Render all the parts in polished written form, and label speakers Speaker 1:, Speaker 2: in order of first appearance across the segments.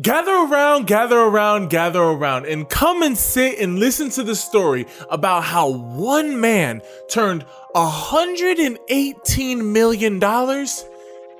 Speaker 1: Gather around, gather around, gather around, and come and sit and listen to the story about how one man turned $118 million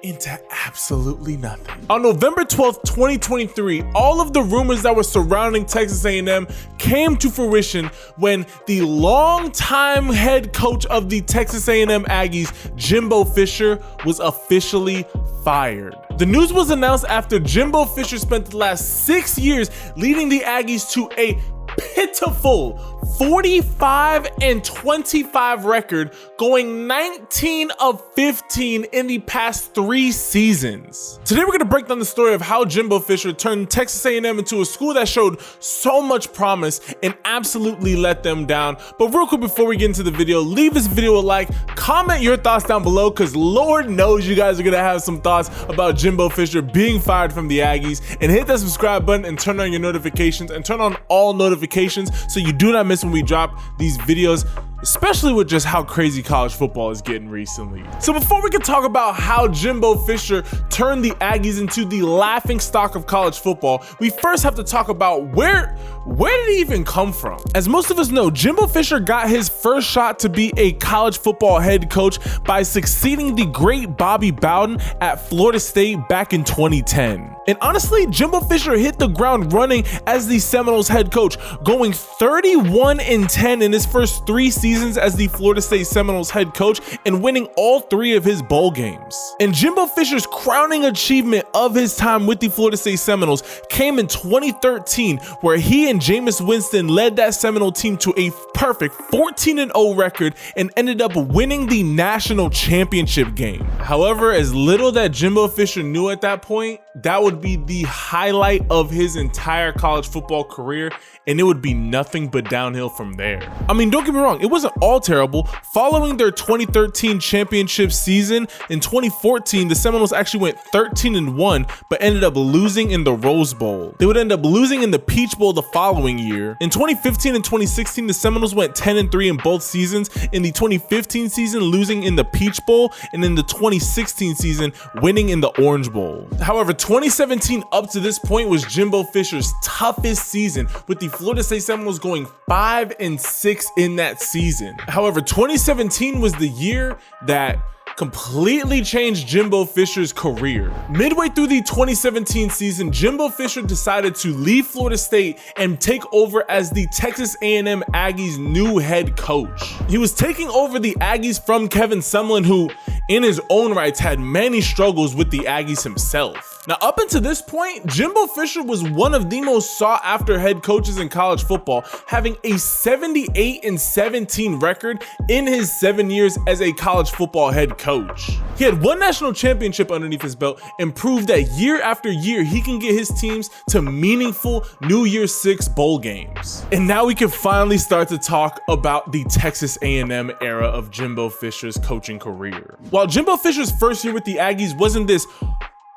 Speaker 1: into absolutely nothing. On November 12th, 2023, all of the rumors that were surrounding Texas A&M came to fruition when the longtime head coach of the Texas A&M Aggies, Jimbo Fisher, was officially fired. The news was announced after Jimbo Fisher spent the last 6 years leading the Aggies to a pitiful 45-25 record, going 19 of 15 in the past 3 seasons. Today we're gonna break down the story of how Jimbo Fisher turned Texas A&M into a school that showed so much promise and absolutely let them down. But real quick before we get into the video, leave this video a like, comment your thoughts down below, because Lord knows you guys are gonna have some thoughts about Jimbo Fisher being fired from the Aggies, and hit that subscribe button and turn on your notifications and turn on all notifications so you do not miss when we drop these videos, especially with just how crazy college football is getting recently. So before we can talk about how Jimbo Fisher turned the Aggies into the laughing stock of college football, we first have to talk about where did he even come from? As most of us know, Jimbo Fisher got his first shot to be a college football head coach by succeeding the great Bobby Bowden at Florida State back in 2010. And honestly, Jimbo Fisher hit the ground running as the Seminoles head coach, going 31-10 in his first 3 seasons as the Florida State Seminoles head coach and winning all 3 of his bowl games. And Jimbo Fisher's crowning achievement of his time with the Florida State Seminoles came in 2013, where he and Jameis Winston led that Seminole team to a perfect 14-0 record and ended up winning the national championship game. However, as little that Jimbo Fisher knew at that point, that would be the highlight of his entire college football career, and it would be nothing but downhill from there. I mean, don't get me wrong, it wasn't all terrible. Following their 2013 championship season, in 2014, the Seminoles actually went 13-1, but ended up losing in the Rose Bowl. They would end up losing in the Peach Bowl the following year. In 2015 and 2016, the Seminoles went 10-3 in both seasons. In the 2015 season, losing in the Peach Bowl, and in the 2016 season, winning in the Orange Bowl. However, 2017 up to this point was Jimbo Fisher's toughest season, with the Florida State Seminoles going 5-6 in that season. However, 2017 was the year that completely changed Jimbo Fisher's career. Midway through the 2017 season, Jimbo Fisher decided to leave Florida State and take over as the Texas A&M Aggies' new head coach. He was taking over the Aggies from Kevin Sumlin, who in his own rights had many struggles with the Aggies himself. Now, up until this point, Jimbo Fisher was one of the most sought after head coaches in college football, having a 78-17 record in his 7 years as a college football head coach. He had 1 national championship underneath his belt and proved that year after year he can get his teams to meaningful New Year's 6 bowl games. And now we can finally start to talk about the Texas A&M era of Jimbo Fisher's coaching career. While Jimbo Fisher's first year with the Aggies wasn't this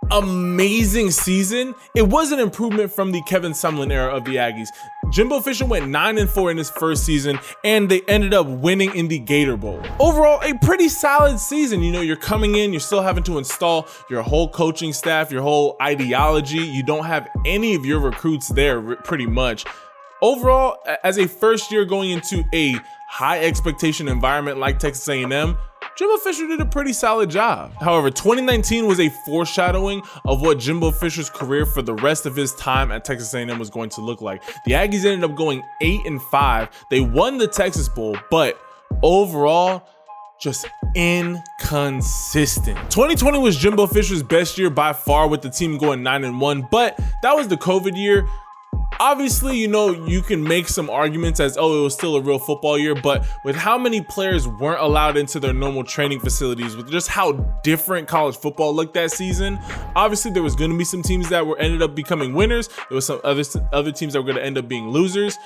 Speaker 1: amazing season, it was an improvement from the Kevin Sumlin era of the Aggies. Jimbo Fisher went 9-4 in his first season, and they ended up winning in the Gator Bowl. Overall, a pretty solid season. You know, you're coming in, you're still having to install your whole coaching staff, your whole ideology. You don't have any of your recruits there pretty much. Overall, as a first year going into a high expectation environment like Texas A&M, Jimbo Fisher did a pretty solid job. However, 2019 was a foreshadowing of what Jimbo Fisher's career for the rest of his time at Texas A&M was going to look like. The Aggies ended up going 8-5. They won the Texas Bowl, but overall, just inconsistent. 2020 was Jimbo Fisher's best year by far, with the team going 9-1, but that was the COVID year. Obviously, you know, you can make some arguments as, oh, it was still a real football year, but with how many players weren't allowed into their normal training facilities, with just how different college football looked that season, obviously there was going to be some teams that ended up becoming winners. There was some other teams that were going to end up being losers.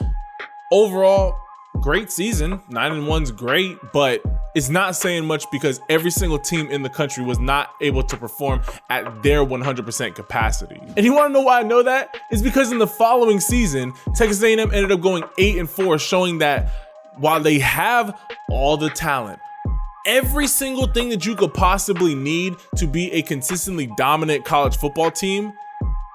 Speaker 1: Overall, great season. 9-1's great, but it's not saying much because every single team in the country was not able to perform at their 100% capacity. And you want to know why I know that? It's because in the following season, Texas A&M ended up going 8-4, showing that while they have all the talent, every single thing that you could possibly need to be a consistently dominant college football team,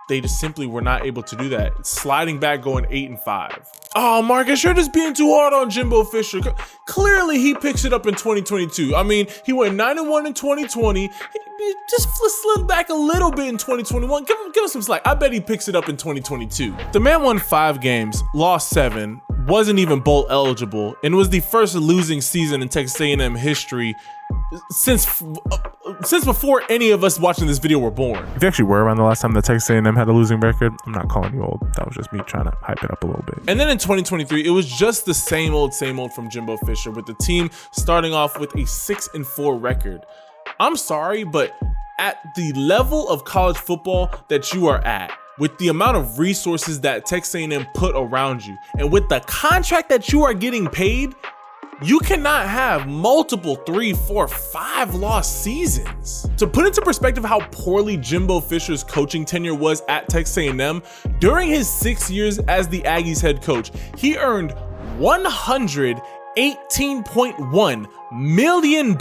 Speaker 1: they just simply were not able to do that. Sliding back, going 8-5. Oh, Marcus, you're just being too hard on Jimbo Fisher. Clearly, he picks it up in 2022. I mean, he went 9-1 in 2020. He just slid back a little bit in 2021. Give him some slack. I bet he picks it up in 2022. The man won 5 games, lost 7, wasn't even bowl eligible, and was the first losing season in Texas A&M history since before any of us watching this video were born. If you actually were around the last time that Texas A&M had a losing record, I'm not calling you old. That was just me trying to hype it up a little bit. And then in 2023, it was just the same old from Jimbo Fisher, with the team starting off with a 6-4 record. I'm sorry, but at the level of college football that you are at, with the amount of resources that Texas A&M put around you, and with the contract that you are getting paid, you cannot have multiple 3, 4, 5 lost seasons. To put into perspective how poorly Jimbo Fisher's coaching tenure was at Texas A&M, during his 6 years as the Aggies head coach, he earned $118.1 million,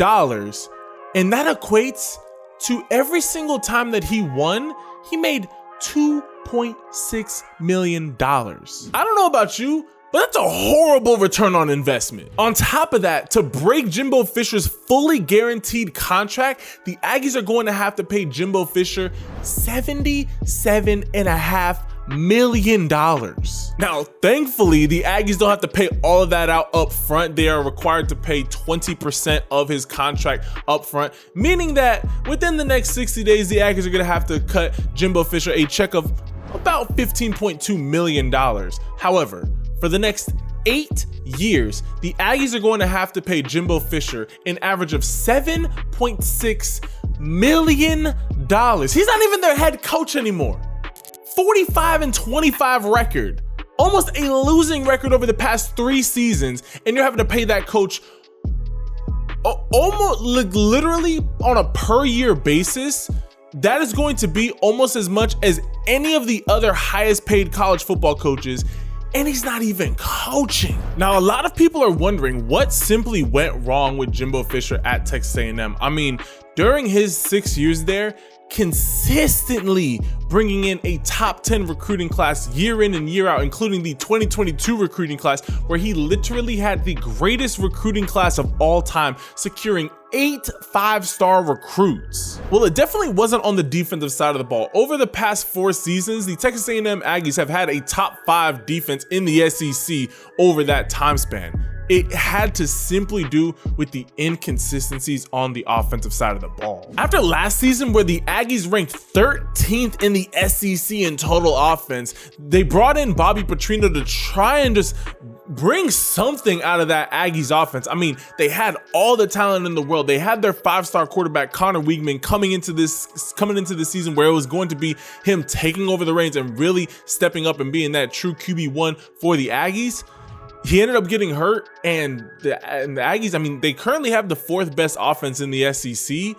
Speaker 1: and that equates to every single time that he won, he made $2.6 million. I don't know about you, but that's a horrible return on investment. On top of that, to break Jimbo Fisher's fully guaranteed contract, the Aggies are going to have to pay Jimbo Fisher $77.5 million. Now, thankfully, the Aggies don't have to pay all of that out up front. They are required to pay 20% of his contract up front, meaning that within the next 60 days, the Aggies are going to have to cut Jimbo Fisher a check of about $15.2 million. However, for the next 8 years, the Aggies are going to have to pay Jimbo Fisher an average of $7.6 million. He's not even their head coach anymore. 45-25 record, almost a losing record over the past 3 seasons, and you're having to pay that coach almost literally on a per year basis. That is going to be almost as much as any of the other highest paid college football coaches, and he's not even coaching. Now, a lot of people are wondering what simply went wrong with Jimbo Fisher at Texas A&M. I mean, during his 6 years there, consistently bringing in a top 10 recruiting class year in and year out, including the 2022 recruiting class, where he literally had the greatest recruiting class of all time, securing 8 5-star recruits. Well, it definitely wasn't on the defensive side of the ball. Over the past 4 seasons, the Texas A&M Aggies have had a top 5 defense in the SEC over that time span. It had to simply do with the inconsistencies on the offensive side of the ball. After last season, where the Aggies ranked 13th in the SEC in total offense, they brought in Bobby Petrino to try and just bring something out of that Aggies offense. I mean, they had all the talent in the world. They had their 5-star quarterback Connor Weigman coming into this season, where it was going to be him taking over the reins and really stepping up and being that true QB1 for the Aggies. He ended up getting hurt, and the Aggies, I mean, they currently have the 4th best offense in the SEC,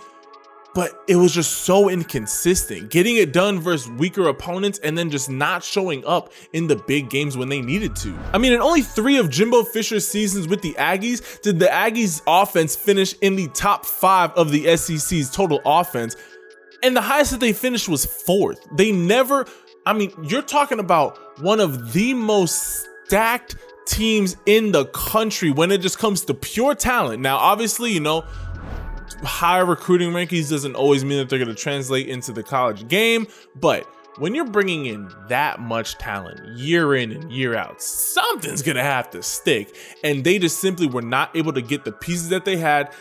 Speaker 1: but it was just so inconsistent, getting it done versus weaker opponents and then just not showing up in the big games when they needed to. I mean, in only 3 of Jimbo Fisher's seasons with the Aggies did the Aggies offense finish in the top 5 of the SEC's total offense, and the highest that they finished was 4th. They never, I mean, you're talking about one of the most stacked teams in the country when it just comes to pure talent. Now, obviously, you know, higher recruiting rankings doesn't always mean that they're going to translate into the college game, but when you're bringing in that much talent year in and year out, something's going to have to stick, and they just simply were not able to get the pieces that they had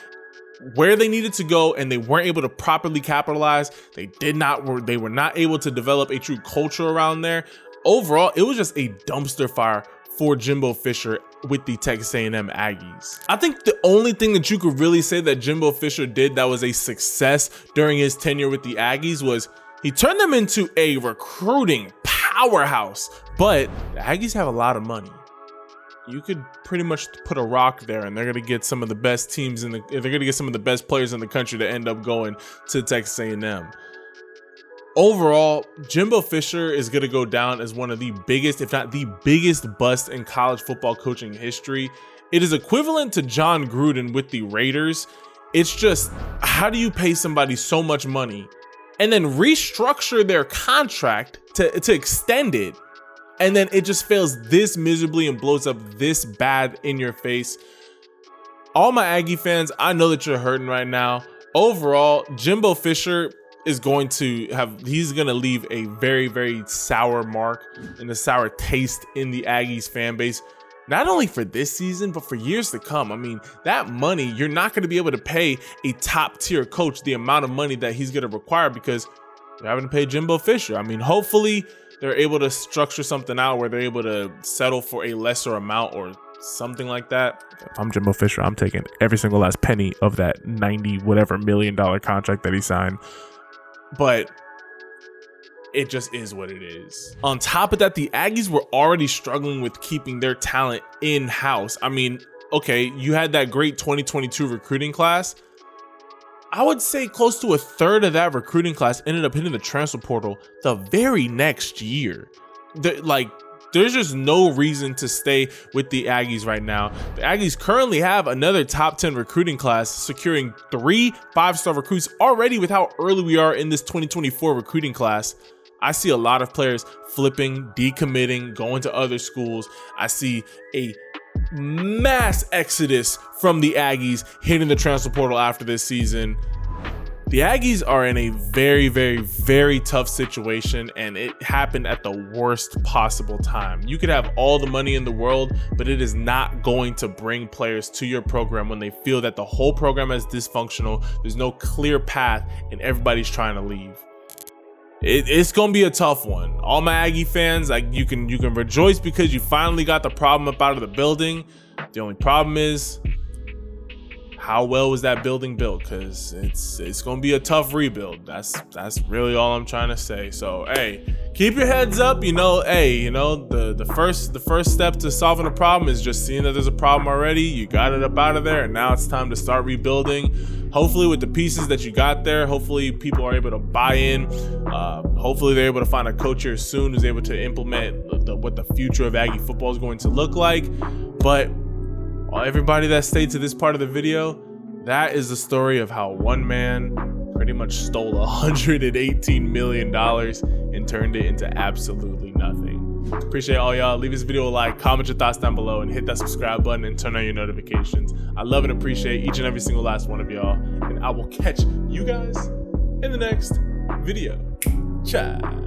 Speaker 1: where they needed to go, and they weren't able to properly capitalize. They were not able to develop a true culture around there. Overall, it was just a dumpster fire for Jimbo Fisher with the Texas A&M Aggies. I think the only thing that you could really say that Jimbo Fisher did that was a success during his tenure with the Aggies was he turned them into a recruiting powerhouse. But the Aggies have a lot of money. You could pretty much put a rock there, and they're going to get some of the best teams they're going to get some of the best players in the country to end up going to Texas A&M. Overall, Jimbo Fisher is going to go down as one of the biggest, if not the biggest bust in college football coaching history. It is equivalent to John Gruden with the Raiders. It's just, how do you pay somebody so much money and then restructure their contract to extend it, and then it just fails this miserably and blows up this bad in your face. All my Aggie fans, I know that you're hurting right now. Overall, Jimbo Fisher is going to leave a very, very sour mark and a sour taste in the Aggies fan base, not only for this season, but for years to come. I mean, that money, you're not going to be able to pay a top tier coach the amount of money that he's going to require, because you're having to pay Jimbo Fisher. I mean, hopefully they're able to structure something out where they're able to settle for a lesser amount or something like that. If I'm Jimbo Fisher, I'm taking every single last penny of that 90 whatever $million contract that he signed. But it just is what it is. On top of that, the Aggies were already struggling with keeping their talent in-house. I mean, okay, you had that great 2022 recruiting class. I would say close to a third of that recruiting class ended up hitting the transfer portal the very next year. There's just no reason to stay with the Aggies right now. The Aggies currently have another top 10 recruiting class, securing 3 5-star recruits already with how early we are in this 2024 recruiting class. I see a lot of players flipping, decommitting, going to other schools. I see a mass exodus from the Aggies hitting the transfer portal after this season. The Aggies are in a very, very, very tough situation, and it happened at the worst possible time. You could have all the money in the world, but it is not going to bring players to your program when they feel that the whole program is dysfunctional, there's no clear path, and everybody's trying to leave. It's gonna be a tough one. All my Aggie fans, you can rejoice because you finally got the problem up out of the building. The only problem is, how well was that building built? Because it's gonna be a tough rebuild. That's really all I'm trying to say. So hey, keep your heads up. The first step to solving a problem is just seeing that there's a problem already. You got it up out of there, and now it's time to start rebuilding. Hopefully with the pieces that you got there, hopefully people are able to buy in. Hopefully they're able to find a coach here soon who's able to implement what the future of Aggie football is going to look like. But everybody that stayed to this part of the video, that is the story of how one man pretty much stole $118 million and turned it into absolutely nothing. Appreciate all y'all. Leave this video a like, comment your thoughts down below, and hit that subscribe button and turn on your notifications. I love and appreciate each and every single last one of y'all, and I will catch you guys in the next video. Ciao.